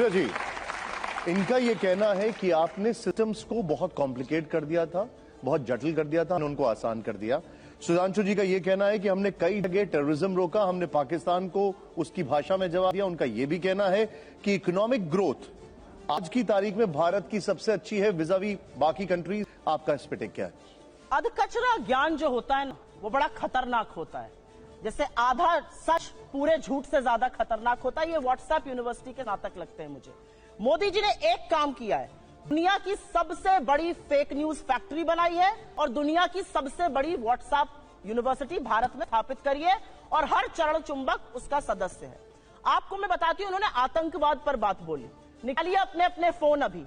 सुप्रिया जी, इनका ये कहना है कि आपने सिस्टम्स को बहुत कॉम्प्लिकेट कर दिया था, बहुत जटिल कर दिया था, उनको आसान कर दिया। सुधांशु जी का ये कहना है कि हमने कई जगह टेररिज्म रोका, हमने पाकिस्तान को उसकी भाषा में जवाब दिया। उनका ये भी कहना है कि इकोनॉमिक ग्रोथ आज की तारीख में भारत की सबसे अच्छी है विज़ावी बाकी कंट्रीज। आपका इस पे टेक क्या है? अधकचरा ज्ञान जो होता है ना, वो बड़ा खतरनाक होता है। जैसे आधा सच पूरे झूठ से ज्यादा खतरनाक होता है। ये व्हाट्सएप यूनिवर्सिटी के नाटक लगते हैं मुझे। मोदी जी ने एक काम किया है, दुनिया की सबसे बड़ी फेक न्यूज फैक्ट्री बनाई है और दुनिया की सबसे बड़ी व्हाट्सएप यूनिवर्सिटी भारत में स्थापित करी है और हर चरण चुंबक उसका सदस्य है। आपको मैं बताती हूं, उन्होंने आतंकवाद पर बात बोली। निकालिए अपने अपने फोन अभी।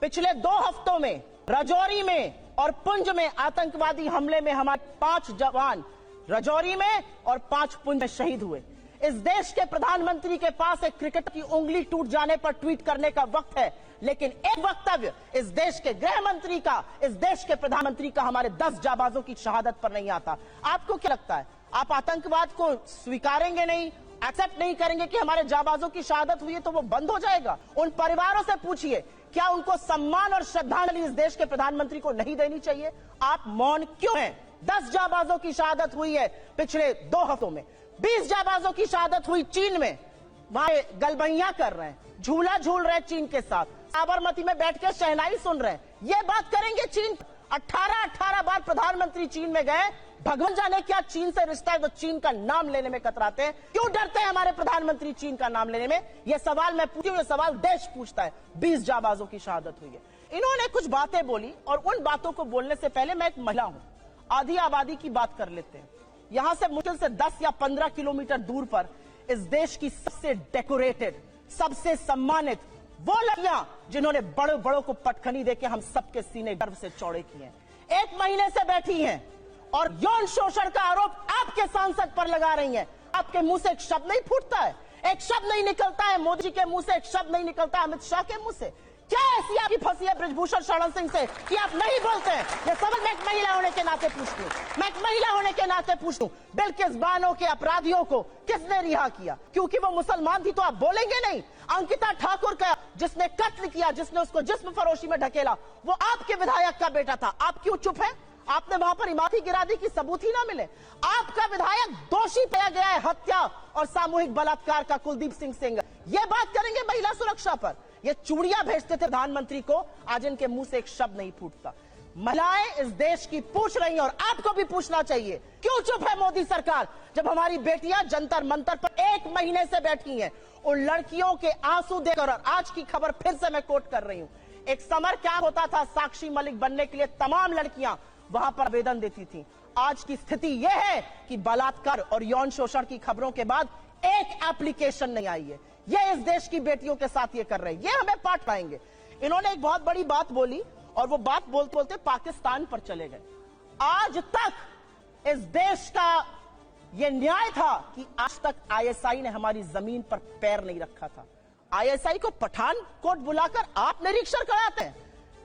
पिछले 2 हफ्तों में राजौरी में और पुंछ में आतंकवादी हमले में हमारे 5 जवान राजौरी में और 5 पुंछ में शहीद हुए। इस देश के प्रधानमंत्री के पास एक क्रिकेट की उंगली टूट जाने पर ट्वीट करने का वक्त है, लेकिन एक वक्तव्य इस देश के गृह मंत्री का, इस देश के प्रधानमंत्री का हमारे 10 जाबाजों की शहादत पर नहीं आता। आपको क्या लगता है, आप आतंकवाद को स्वीकारेंगे नहीं, एक्सेप्ट नहीं करेंगे कि हमारे जाबाजों की शहादत हुई है तो वो बंद हो जाएगा? उन परिवारों से पूछिए, क्या उनको सम्मान और श्रद्धांजलि इस देश के प्रधानमंत्री को नहीं देनी चाहिए? आप मौन क्यों हैं? 10 जाबाजों की शहादत हुई है पिछले 2 हफ्तों में। 20 जाबाजों की शहादत हुई चीन में, वहां गलबैया कर रहे हैं, झूला झूल रहे हैं चीन के साथ, साबरमती में बैठ के शहनाई सुन रहे हैं। ये बात करेंगे चीन? 18 बार प्रधानमंत्री चीन में गए, भगवान जाने क्या चीन से रिश्ता है तो चीन का नाम लेने में कतराते हैं। क्यों डरते हैं हमारे प्रधानमंत्री चीन का नाम लेने में? यह सवाल मैं पूछती हूं, यह सवाल देश पूछता है। 20 जाबाजों की शहादत हुई है। इन्होंने कुछ बातें बोली और उन बातों को बोलने से पहले मैं एक महिला हूं, आधी आबादी की बात कर लेते हैं। यहां से मुश्किल से 10 या 15 किलोमीटर दूर पर इस देश की सबसे डेकोरेटेड, सबसे सम्मानित वो लड़कियां जिन्होंने बड़े बड़ों को पटखनी देके हम सबके सीने गर्व से चौड़े किए हैं, 1 महीने से बैठी हैं और यौन शोषण का आरोप आपके सांसद पर लगा रही हैं। आपके मुंह से एक शब्द नहीं फूटता है, एक शब्द नहीं निकलता है मोदी जी के मुंह से, एक शब्द नहीं निकलता अमित शाह के मुंह से। क्या ऐसी आपकी फंसी है ब्रजभूषण शरण सिंह से कि आप नहीं बोलते हैं? ये सवाल मैं एक महिला होने के नाते पूछती हूँ, मैं एक महिला होने के नाते पूछती हूँ। बिल्किस बानो के अपराधियों को किसने रिहा किया? क्योंकि वो मुसलमान थी तो आप बोलेंगे नहीं? अंकिता ठाकुर का जिसने कत्ल किया, जिसने उसको जिस्म फरोशी में ढकेला, वो आपके विधायक का बेटा था। आप क्यों चुप है? आपने वहां पर इमारती गिरा दी कि सबूत ही ना मिले। आपका विधायक दोषी पाया गया है हत्या और सामूहिक बलात्कार का, कुलदीप सिंह सेंगर। ये बात करेंगे महिला सुरक्षा पर? ये चूड़ियां भेजते थे प्रधानमंत्री को, आज इनके मुंह से एक शब्द नहीं फूटता। महिलाएं इस देश की पूछ रही हैं और आपको भी पूछना चाहिए, क्यों चुप है मोदी सरकार जब हमारी बेटियां जंतर मंतर पर 1 महीने से बैठी हैं? उन लड़कियों के आंसू देखकर, और आज की खबर फिर से मैं कोट कर रही हूं, एक समर कैंप होता था साक्षी मलिक बनने के लिए, तमाम लड़कियां वहां पर आवेदन देती थी। आज की स्थिति यह है कि बलात्कार और यौन शोषण की खबरों के बाद एक एप्लीकेशन नहीं आई है। ये इस देश की बेटियों के साथ ये कर रहे हैं, ये हमें पाठ पाएंगे। इन्होंने एक बहुत बड़ी बात बोली और वो बात बोलते बोलते पाकिस्तान पर चले गए। आज तक इस देश का ये न्याय था कि आज तक आईएसआई ने हमारी जमीन पर पैर नहीं रखा था। आईएसआई को पठानकोट बुलाकर आप निरीक्षण कराते हैं,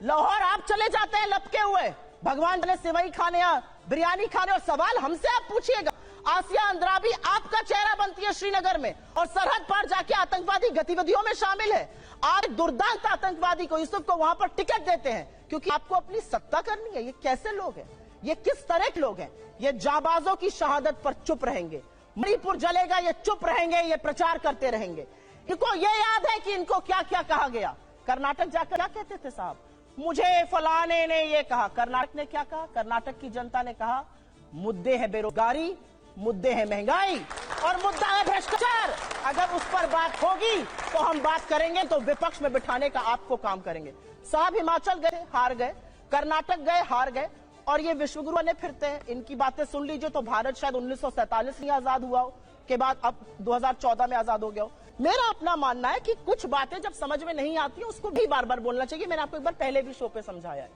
लाहौर आप चले जाते हैं लपके हुए, भगवान ने सिवई खाने या बिरयानी खाने, और सवाल हमसे आप पूछिएगा। आसिया अंद्राबी आपका चेहरा बनती है श्रीनगर में और सरहद पार जाके आतंकवादी गतिविधियों में शामिल है। आज दुर्दांत आतंकवादी को, यूसुफ को वहां पर टिकट देते हैं क्योंकि आपको अपनी सत्ता करनी है। ये कैसे लोग हैं? ये किस तरह के लोग हैं? ये जाबाजों की शहादत पर चुप रहेंगे, मणिपुर जलेगा ये चुप रहेंगे, ये प्रचार करते रहेंगे। इनको ये याद है कि इनको क्या क्या कहा गया। कर्नाटक जाकर क्या कहते थे साहब, मुझे फलाने ने ये कहा। कर्नाटक ने क्या कहा? कर्नाटक की जनता ने कहा मुद्दे है बेरोजगारी, मुद्दे है महंगाई और मुद्दा है भ्रष्टाचार। अगर उस पर बात होगी तो हम बात करेंगे, तो विपक्ष में बिठाने का आपको काम करेंगे। साहब हिमाचल गए हार गए, कर्नाटक गए हार गए, और ये विश्वगुरु बने फिरते हैं। इनकी बातें सुन लीजिए तो भारत शायद 1947 में आजाद हुआ हो के बाद अब 2014 में आजाद हो गया हो। मेरा अपना मानना है कि कुछ बातें जब समझ में नहीं आती उसको भी बार बार बोलना चाहिए। मैंने आपको एक बार पहले भी शो पे समझाया है।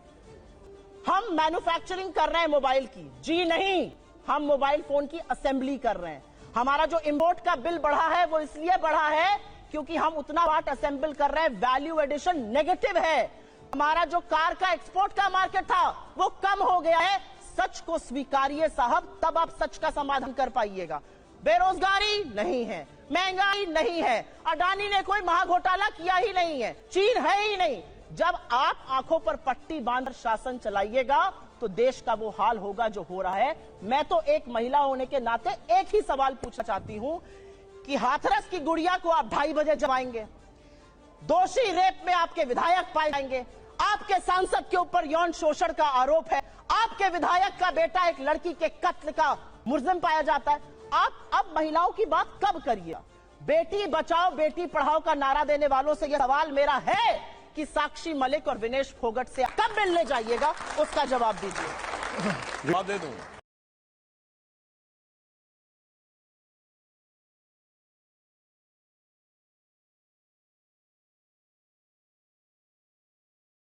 हम मैन्युफैक्चरिंग कर रहे हैं मोबाइल की, जी नहीं, हम मोबाइल फोन की असेंबली कर रहे हैं। हमारा जो इंपोर्ट का बिल बढ़ा है वो इसलिए बढ़ा है क्योंकि हम उतना पार्ट असेंबल कर रहे हैं, वैल्यू एडिशन नेगेटिव है। हमारा जो कार का एक्सपोर्ट का मार्केट था वो कम हो गया है। सच को स्वीकारिए साहब, तब आप सच का समाधान कर पाइएगा। बेरोजगारी नहीं है, महंगाई नहीं है, अडानी ने कोई महाघोटाला किया ही नहीं है, चीन है ही नहीं। जब आप आंखों पर पट्टी बांधकर शासन चलाइएगा तो देश का वो हाल होगा जो हो रहा है। मैं तो एक महिला होने के नाते एक ही सवाल पूछना चाहती हूं कि हाथरस की गुड़िया को आप 2:30 बजे जमाएंगे, दोषी रेप में आपके विधायक पाए जाएंगे, आपके सांसद के ऊपर यौन शोषण का आरोप है, आपके विधायक का बेटा एक लड़की के कत्ल का मुलजिम पाया जाता है। आप अब महिलाओं की बात कब करिए? बेटी बचाओ बेटी पढ़ाओ का नारा देने वालों से यह सवाल मेरा है कि साक्षी मलिक और विनेश फोगट से कब मिलने जाइएगा, उसका जवाब दीजिए। जवाब दे दूं।